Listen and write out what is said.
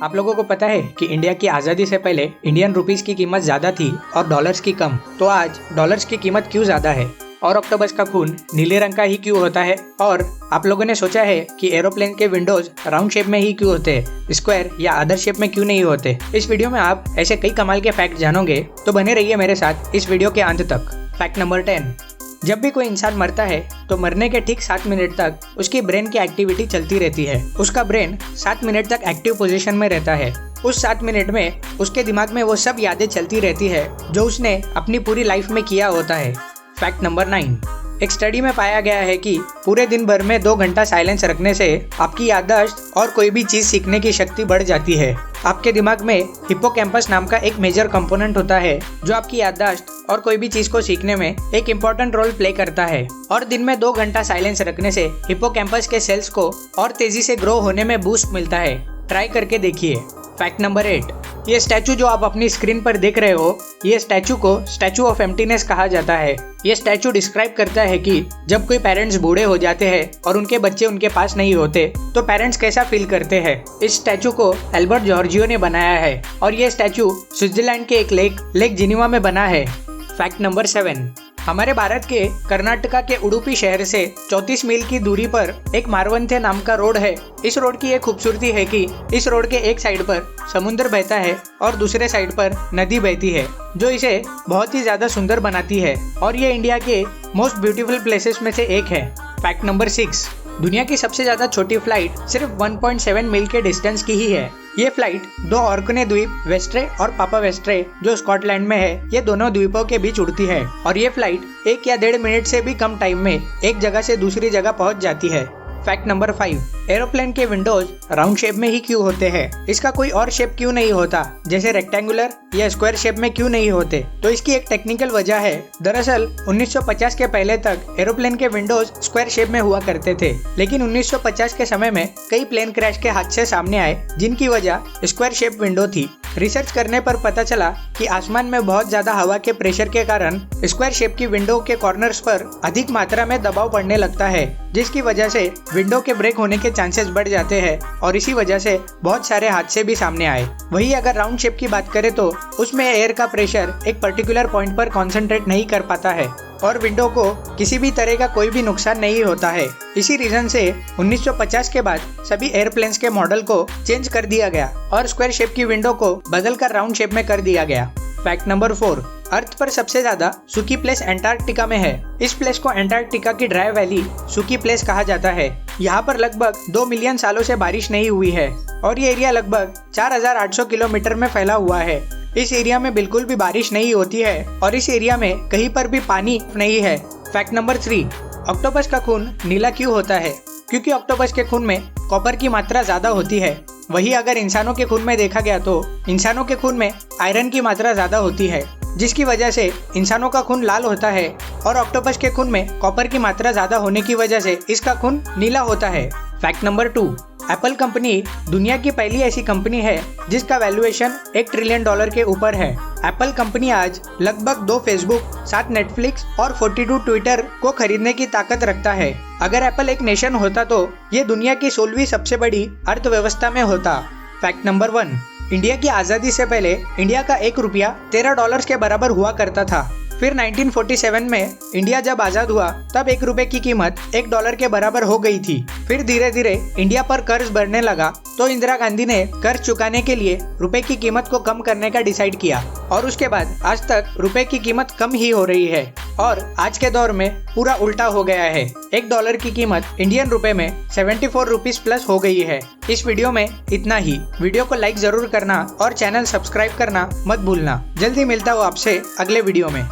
आप लोगों को पता है कि इंडिया की आज़ादी से पहले इंडियन रुपीस की कीमत ज़्यादा थी और डॉलर्स की कम। तो आज डॉलर्स की कीमत क्यों ज़्यादा है और ऑक्टोपस का खून नीले रंग का ही क्यों होता है? और आप लोगों ने सोचा है कि एरोप्लेन के विंडोज राउंड शेप में ही क्यों होते हैं, स्क्वायर या अदर शेप में क्यों नहीं होते? इस वीडियो में आप ऐसे कई कमाल के फैक्ट जानोगे, तो बने रहिए मेरे साथ इस वीडियो के अंत तक। Fact number 10। जब भी कोई इंसान मरता है तो मरने के ठीक 7 मिनट तक उसकी ब्रेन की एक्टिविटी चलती रहती है। उसका ब्रेन 7 मिनट तक एक्टिव पोजीशन में रहता है। उस 7 मिनट में उसके दिमाग में वो सब यादें चलती रहती है जो उसने अपनी पूरी लाइफ में किया होता है। Fact number 9। एक स्टडी में पाया गया है कि पूरे दिन भर में 2 घंटा साइलेंस रखने से आपकी याददाश्त और कोई भी चीज सीखने की शक्ति बढ़ जाती है। आपके दिमाग में हिप्पोकैम्पस नाम का एक मेजर कंपोनेंट होता है जो आपकी याददाश्त और कोई भी चीज को सीखने में एक इम्पोर्टेंट रोल प्ले करता है। और दिन में 2 घंटा साइलेंस रखने से हिप्पोकैम्पस के सेल्स को और तेजी से ग्रो होने में बूस्ट मिलता है। ट्राई करके देखिए। Fact number 8। ये स्टैचू जो आप अपनी स्क्रीन पर देख रहे हो, ये स्टैचू को स्टैचू ऑफ एम्प्टीनेस कहा जाता है। ये स्टैचू डिस्क्राइब करता है कि जब कोई पेरेंट्स बूढ़े हो जाते हैं और उनके बच्चे उनके पास नहीं होते तो पेरेंट्स कैसा फील करते हैं। इस स्टैचू को एल्बर्ट जॉर्जियो ने बनाया है और ये स्टैचू स्विट्जरलैंड के एक लेक जिनीवा में बना है। Fact number 7। हमारे भारत के कर्नाटका के उडुपी शहर से 34 मील की दूरी पर एक मारवंथे नाम का रोड है। इस रोड की एक खूबसूरती है कि इस रोड के एक साइड पर समुद्र बहता है और दूसरे साइड पर नदी बहती है, जो इसे बहुत ही ज्यादा सुंदर बनाती है और ये इंडिया के मोस्ट ब्यूटीफुल प्लेसेस में से एक है। Fact number 6। दुनिया की सबसे ज्यादा छोटी फ्लाइट सिर्फ 1.7 मील के डिस्टेंस की ही है। ये फ्लाइट 2 ऑर्कने द्वीप वेस्ट्रे और पापा वेस्ट्रे जो स्कॉटलैंड में है, ये दोनों द्वीपों के बीच उड़ती है और ये फ्लाइट 1 या 1.5 मिनट से भी कम टाइम में एक जगह से दूसरी जगह पहुंच जाती है। Fact number 5। एरोप्लेन के विंडोज राउंड शेप में ही क्यों होते हैं? इसका कोई और शेप क्यों नहीं होता, जैसे रेक्टेंगुलर या स्क्वायर शेप में क्यों नहीं होते? तो इसकी एक टेक्निकल वजह है। दरअसल 1950 के पहले तक एरोप्लेन के विंडोज स्क्वायर शेप में हुआ करते थे, लेकिन 1950 के समय में कई प्लेन क्रैश के हादसे सामने आए जिनकी वजह स्क्वायर शेप विंडो थी। रिसर्च करने पर पता चला कि आसमान में बहुत ज्यादा हवा के प्रेशर के कारण स्क्वायर शेप की विंडो के कॉर्नर्स पर अधिक मात्रा में दबाव पड़ने लगता है, जिसकी वजह से विंडो के ब्रेक होने के चांसेस बढ़ जाते हैं और इसी वजह से बहुत सारे हादसे भी सामने आए। वहीं अगर राउंड शेप की बात करें तो उसमें एयर का प्रेशर एक पर्टिकुलर पॉइंट पर कॉन्सेंट्रेट नहीं कर पाता है और विंडो को किसी भी तरह का कोई भी नुकसान नहीं होता है। इसी रीजन से 1950 के बाद सभी एयरप्लेन्स के मॉडल को चेंज कर दिया गया और स्क्वायर शेप की विंडो को बदलकर राउंड शेप में कर दिया गया। Fact number 4। अर्थ पर सबसे ज्यादा सूखी प्लेस एंटार्क्टिका में है। इस प्लेस को एंटार्क्टिका की ड्राई वैली सूखी प्लेस कहा जाता है। यहाँ पर लगभग 2 मिलियन सालों से बारिश नहीं हुई है और ये एरिया लगभग 4800 किलोमीटर में फैला हुआ है। इस एरिया में बिल्कुल भी बारिश नहीं होती है और इस एरिया में कहीं पर भी पानी नहीं है। Fact number 3। ऑक्टोपस का खून नीला क्यों होता है? क्योंकि ऑक्टोपस के खून में कॉपर की मात्रा ज्यादा होती है। वहीं अगर इंसानों के खून में देखा गया तो इंसानों के खून में आयरन की मात्रा ज्यादा होती है, जिसकी वजह से इंसानों का खून लाल होता है और ऑक्टोपस के खून में कॉपर की मात्रा ज्यादा होने की वजह से इसका खून नीला होता है। Fact number 2। एप्पल कंपनी दुनिया की पहली ऐसी कंपनी है जिसका वैल्यूएशन $1 ट्रिलियन के ऊपर है। एप्पल कंपनी आज लगभग 2 फेसबुक, 7 नेटफ्लिक्स और 42 ट्विटर को खरीदने की ताकत रखता है। अगर एप्पल एक नेशन होता तो ये दुनिया की 16वीं सबसे बड़ी अर्थव्यवस्था में होता। Fact number 1। इंडिया की आज़ादी से पहले इंडिया का 1 रुपया $13 के बराबर हुआ करता था। फिर 1947 में इंडिया जब आज़ाद हुआ तब 1 रुपए की कीमत $1 के बराबर हो गई थी। फिर धीरे धीरे इंडिया पर कर्ज बढ़ने लगा तो इंदिरा गांधी ने कर्ज चुकाने के लिए रुपए की कीमत को कम करने का डिसाइड किया और उसके बाद आज तक रुपए की कीमत कम ही हो रही है और आज के दौर में पूरा उल्टा हो गया है। $1 की कीमत इंडियन रुपए में 74 रुपीज प्लस हो गई है। इस वीडियो में इतना ही। वीडियो को लाइक जरूर करना और चैनल सब्सक्राइब करना मत भूलना। जल्दी मिलता हूँ आपसे अगले वीडियो में।